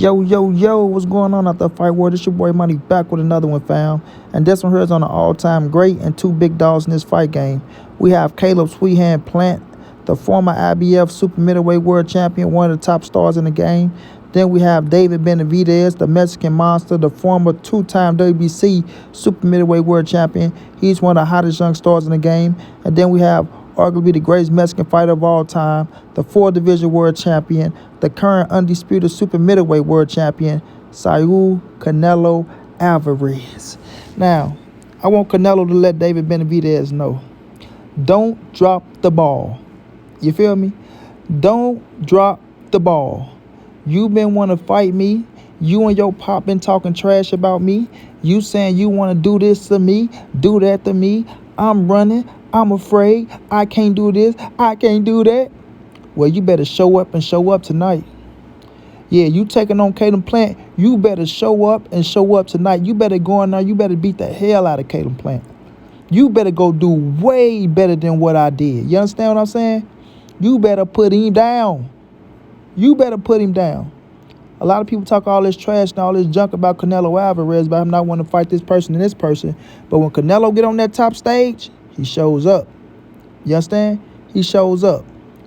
Yo, what's going on out there, Fight War? This your boy Money back with another one, fam. And this one here is on an all-time great and two big dogs in this fight game. We have Caleb Sweethand Plant, the former IBF super middleweight world champion, one of the top stars in the game. Then we have David Benavidez, the Mexican monster, the former two-time WBC super middleweight world champion. He's one of the hottest young stars in the game. And then we have arguably the greatest Mexican fighter of all time, the four-division world champion, the current undisputed super middleweight world champion, Saul Canelo Alvarez. Now, I want Canelo to let David Benavidez know, don't drop the ball. You feel me? Don't drop the ball. You been want to fight me. You and your pop been talking trash about me. You saying you want to do this to me, do that to me. I'm running. I'm afraid. I can't do this. I can't do that. Well, you better show up and show up tonight. Yeah, you taking on Caleb Plant. You better show up and show up tonight. You better go in there. You better beat the hell out of Caleb Plant. You better go do way better than what I did. You understand what I'm saying? You better put him down. You better put him down. A lot of people talk all this trash and all this junk about Canelo Alvarez, about him not wanting to fight this person and this person. But when Canelo get on that top stage, he shows up. You understand? He shows up.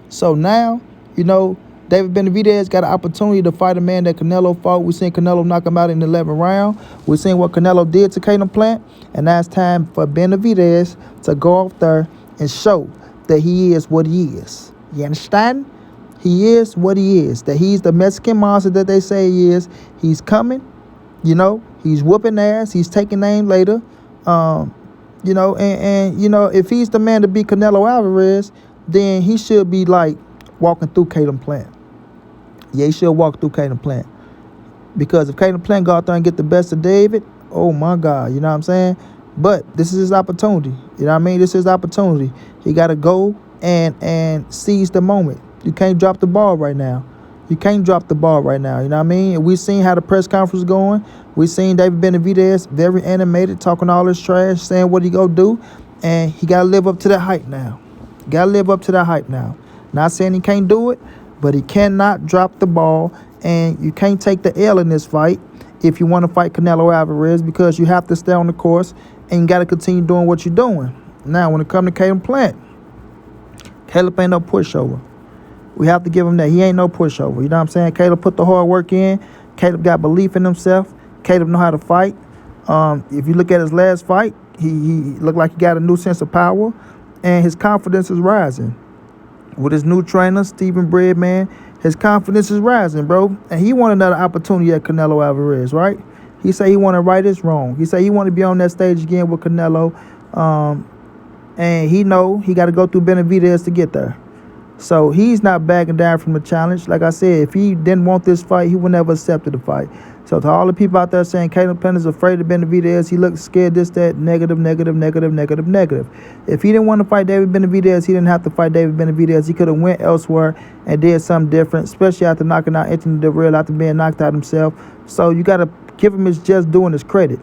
So now, David Benavidez got an opportunity to fight a man that Canelo fought. We seen Canelo knock him out in the 11th round. We seen what Canelo did to Caleb Plant. And now it's time for Benavidez to go out there and show that he is what he is. You understand? He is what he is. That he's the Mexican monster that they say he is. He's coming. He's whooping ass. He's taking name later. If he's the man to beat Canelo Alvarez, then he should be like walking through Caleb Plant. Yeah, he should walk through Caleb Plant. Because if Caleb Plant go out there and get the best of David, oh my God, you know what I'm saying? But this is his opportunity. You know what I mean? This is his opportunity. He got to go and seize the moment. You can't drop the ball right now. You can't drop the ball right now. You know what I mean? We seen how the press conference going. We seen David Benavidez very animated, talking all this trash, saying what he go do. And he got to live up to that hype now. Got to live up to that hype now. Not saying he can't do it, but he cannot drop the ball. And you can't take the L in this fight if you want to fight Canelo Alvarez, because you have to stay on the course and you got to continue doing what you're doing. Now, when it comes to Caleb Plant, Caleb ain't no pushover. We have to give him that. He ain't no pushover. You know what I'm saying? Caleb put the hard work in. Caleb got belief in himself. Caleb know how to fight. If you look at his last fight, he looked like he got a new sense of power, and his confidence is rising. With his new trainer, Stephen Breadman, his confidence is rising, bro. And he want another opportunity at Canelo Alvarez, right? He say he want to right his wrong. He say he want to be on that stage again with Canelo. And he know he got to go through Benavidez to get there. So he's not backing down from the challenge. Like I said, if he didn't want this fight, he would never accepted the fight. So to all the people out there saying Caleb Plant is afraid of Benavidez, he looks scared, this, that, negative. If he didn't want to fight David Benavidez, he didn't have to fight David Benavidez. He could have went elsewhere and did something different, especially after knocking out Anthony Delaware, after being knocked out himself. So you got to give him his just doing his credit.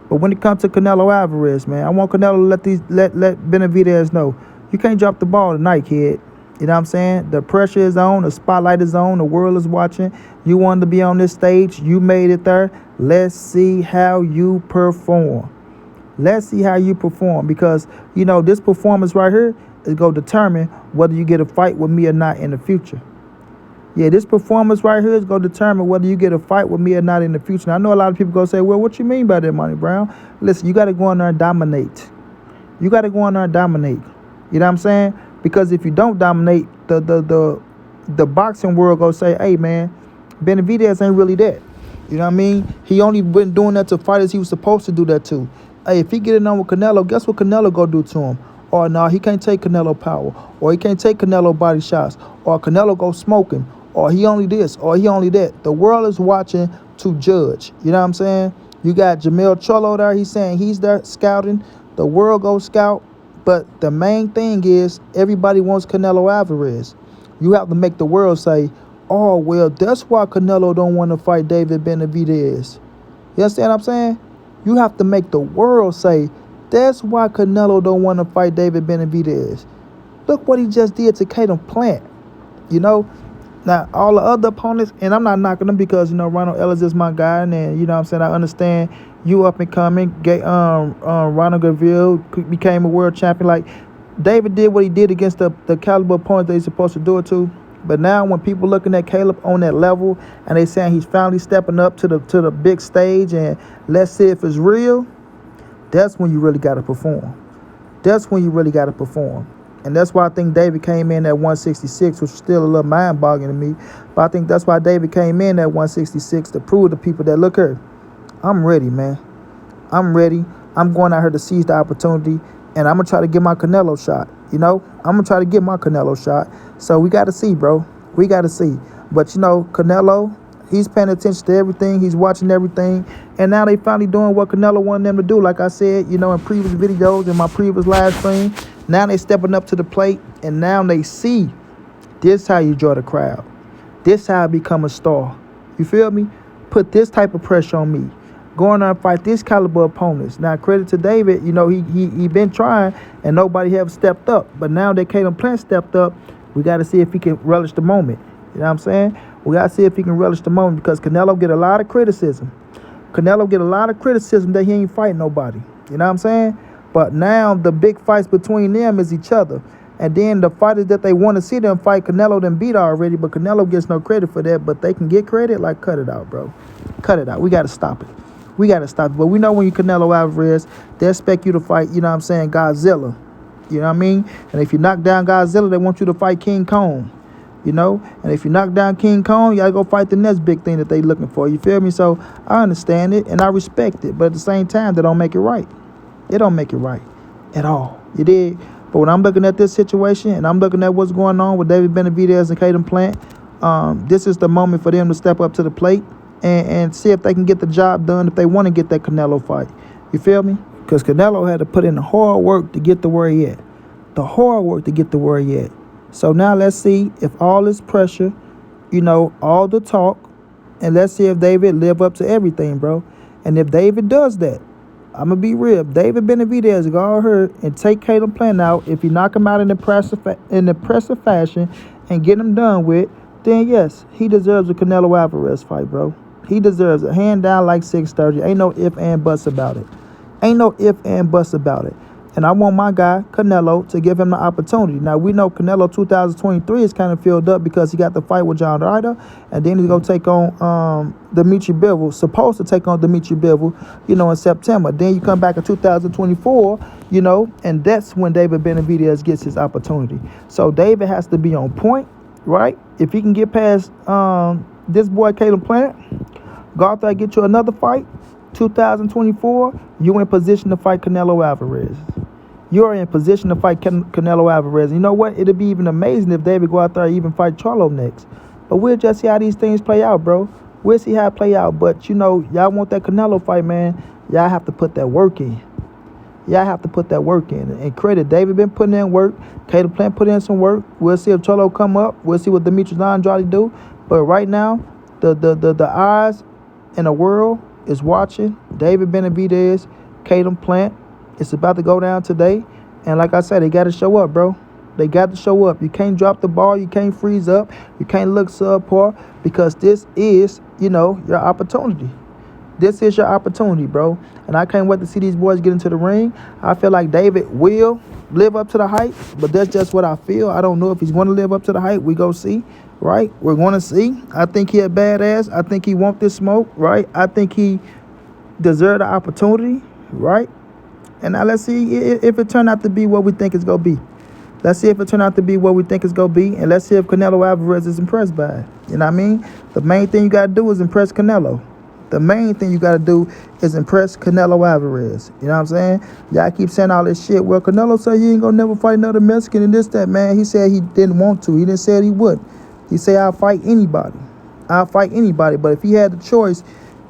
But when it comes to Canelo Alvarez, man, I want Canelo to let Benavidez know, you can't drop the ball tonight, kid. You know what I'm saying? The pressure is on. The spotlight is on. The world is watching. You wanted to be on this stage. You made it there. Let's see how you perform. Let's see how you perform. Because, this performance right here is going to determine whether you get a fight with me or not in the future. Yeah, this performance right here is going to determine whether you get a fight with me or not in the future. Now, I know a lot of people going to say, well, what you mean by that, Money Brown? Listen, you got to go in there and dominate. You got to go in there and dominate. You know what I'm saying? Because if you don't dominate, the boxing world go say, hey, man, Benavidez ain't really that. You know what I mean? He only been doing that to fighters he was supposed to do that to. Hey, if he get it on with Canelo, guess what Canelo go do to him? Or no, he can't take Canelo power. Or he can't take Canelo body shots. Or Canelo go smoking. Or he only this. Or he only that. The world is watching to judge. You know what I'm saying? You got Jamel Cholo there. He's saying he's there scouting. The world go scout. But the main thing is everybody wants Canelo Alvarez. You have to make the world say, oh, well, that's why Canelo don't want to fight David Benavidez. You understand what I'm saying? You have to make the world say, that's why Canelo don't want to fight David Benavidez. Look what he just did to Caleb Plant. Now, all the other opponents, and I'm not knocking them because, Ronald Ellis is my guy, and, you know what I'm saying, I understand you up and coming. Ronald Gaville became a world champion. Like, David did what he did against the caliber opponent that he's supposed to do it to. But now when people looking at Caleb on that level and they saying he's finally stepping up to the big stage and let's see if it's real, that's when you really got to perform. That's when you really got to perform. And that's why I think David came in at 166, which is still a little mind-boggling to me. But I think that's why David came in at 166 to prove to people that, look here, I'm ready, man. I'm ready. I'm going out here to seize the opportunity, and I'm going to try to get my Canelo shot. I'm going to try to get my Canelo shot. So we got to see, bro. We got to see. But, Canelo, he's paying attention to everything. He's watching everything. And now they finally doing what Canelo wanted them to do. Like I said, in previous videos, in my previous live stream, now they stepping up to the plate, and now they see this how you draw the crowd. This how I become a star. You feel me? Put this type of pressure on me. Going on and fight this caliber opponents. Now, credit to David, he been trying, and nobody have stepped up. But now that Caleb Plant stepped up, we got to see if he can relish the moment. You know what I'm saying? We got to see if he can relish the moment, because Canelo get a lot of criticism. Canelo get a lot of criticism that he ain't fighting nobody. You know what I'm saying? But now the big fights between them is each other. And then the fighters that they want to see them fight, Canelo done beat already, but Canelo gets no credit for that. But they can get credit, like, cut it out, bro. Cut it out. We got to stop it. We got to stop it. But we know when you Canelo Alvarez, they expect you to fight, Godzilla. You know what I mean? And if you knock down Godzilla, they want you to fight King Kong. And if you knock down King Kong, you got to go fight the next big thing that they looking for. You feel me? So I understand it, and I respect it. But at the same time, they don't make it right. It don't make it right at all. You did. But when I'm looking at this situation and I'm looking at what's going on with David Benavidez and Caleb Plant, this is the moment for them to step up to the plate and see if they can get the job done if they want to get that Canelo fight. You feel me? Because Canelo had to put in the hard work to get to where he at. The hard work to get to where he at. So now let's see if all this pressure, all the talk, and let's see if David live up to everything, bro. And if David does that, I'm going to be real. If David Benavidez go out here and take Caleb Plant out, if he knock him out in impressive fashion and get him done with, then yes, he deserves a Canelo Alvarez fight, bro. He deserves it. Hand down like 630. Ain't no if and buts about it. Ain't no if and buts about it. And I want my guy, Canelo, to give him the opportunity. Now, we know Canelo 2023 is kind of filled up because he got the fight with John Ryder, and then he's going to take on Dimitri Bivol, supposed to take on Dimitri Bivol, in September. Then you come back in 2024, and that's when David Benavidez gets his opportunity. So David has to be on point, right? If he can get past this boy, Caleb Plant, go out there and get you another fight, 2024, you in position to fight Canelo Alvarez. You're in position to fight Canelo Alvarez. You know what? It'd be even amazing if David go out there and even fight Charlo next. But we'll just see how these things play out, bro. We'll see how it play out. But, y'all want that Canelo fight, man. Y'all have to put that work in. Y'all have to put that work in. And credit, David been putting in work. Caleb Plant put in some work. We'll see if Charlo come up. We'll see what Demetrius Andrade do. But right now, the eyes in the world is watching David Benavidez, Caleb Plant. It's about to go down today. And like I said, they got to show up, bro. They got to show up. You can't drop the ball. You can't freeze up. You can't look subpar, because this is, your opportunity. This is your opportunity, bro. And I can't wait to see these boys get into the ring. I feel like David will live up to the hype, but that's just what I feel. I don't know if he's going to live up to the hype. We go see, right? We're going to see. I think he a badass. I think he want this smoke, right? I think he deserve the opportunity, right? And now let's see if it turned out to be what we think it's going to be. Let's see if it turned out to be what we think it's going to be. And let's see if Canelo Alvarez is impressed by it. You know what I mean? The main thing you got to do is impress Canelo. The main thing you got to do is impress Canelo Alvarez. You know what I'm saying? Y'all keep saying all this shit. Well, Canelo said he ain't going to never fight another Mexican and this, that, man. He said he didn't want to. He didn't say he would. He said, I'll fight anybody. I'll fight anybody. But if he had the choice,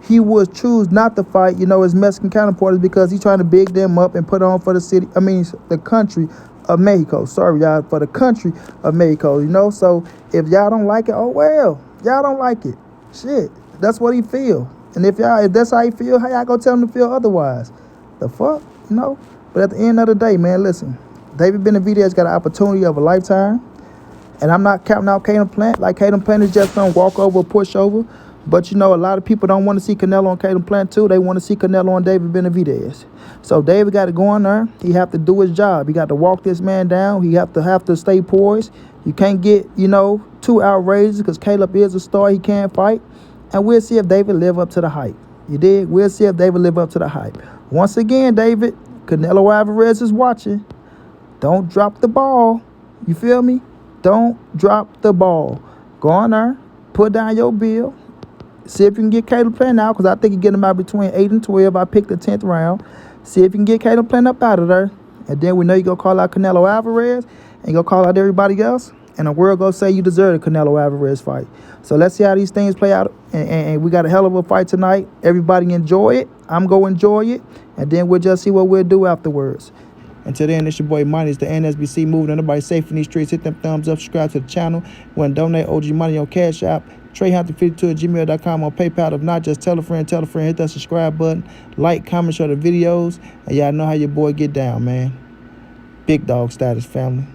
he would choose not to fight, his Mexican counterparts, because he's trying to big them up and put on for the country of Mexico. Sorry, y'all, for the country of Mexico, So if y'all don't like it, oh, well, y'all don't like it. Shit, that's what he feel. And if that's how he feel, how y'all gonna tell him to feel otherwise? The fuck, But at the end of the day, man, listen, David Benavidez got an opportunity of a lifetime. And I'm not counting out Caleb Plant. Like, Caleb Plant is just some walk over, push over. But, you know, a lot of people don't want to see Canelo on Caleb Plant, too. They want to see Canelo on David Benavidez. So David got to go in there. He have to do his job. He got to walk this man down. He have to stay poised. You can't get, you know, too outrageous because Caleb is a star. He can fight. And we'll see if David live up to the hype. You dig? We'll see if David live up to the hype. Once again, David, Canelo Alvarez is watching. Don't drop the ball. You feel me? Don't drop the ball. Go on there. Put down your bill. See if you can get Caleb Plant out, because I think you get him out between 8 and 12. I picked the 10th round. See if you can get Caleb Plant up out of there. And then we know you're going to call out Canelo Alvarez, and you're going to call out everybody else. And the world going to say you deserve the Canelo Alvarez fight. So let's see how these things play out. And we got a hell of a fight tonight. Everybody enjoy it. I'm going to enjoy it. And then we'll just see what we'll do afterwards. Until then, it's your boy Money. It's the NSBC moving. Everybody safe in these streets. Hit them thumbs up. Subscribe to the channel. Want to donate OG Money on Cash App. TreyHunter52@gmail.com on PayPal. If not, just tell a friend. Hit that subscribe button. Like, comment, share the videos. And y'all know how your boy get down, man. Big dog status, family.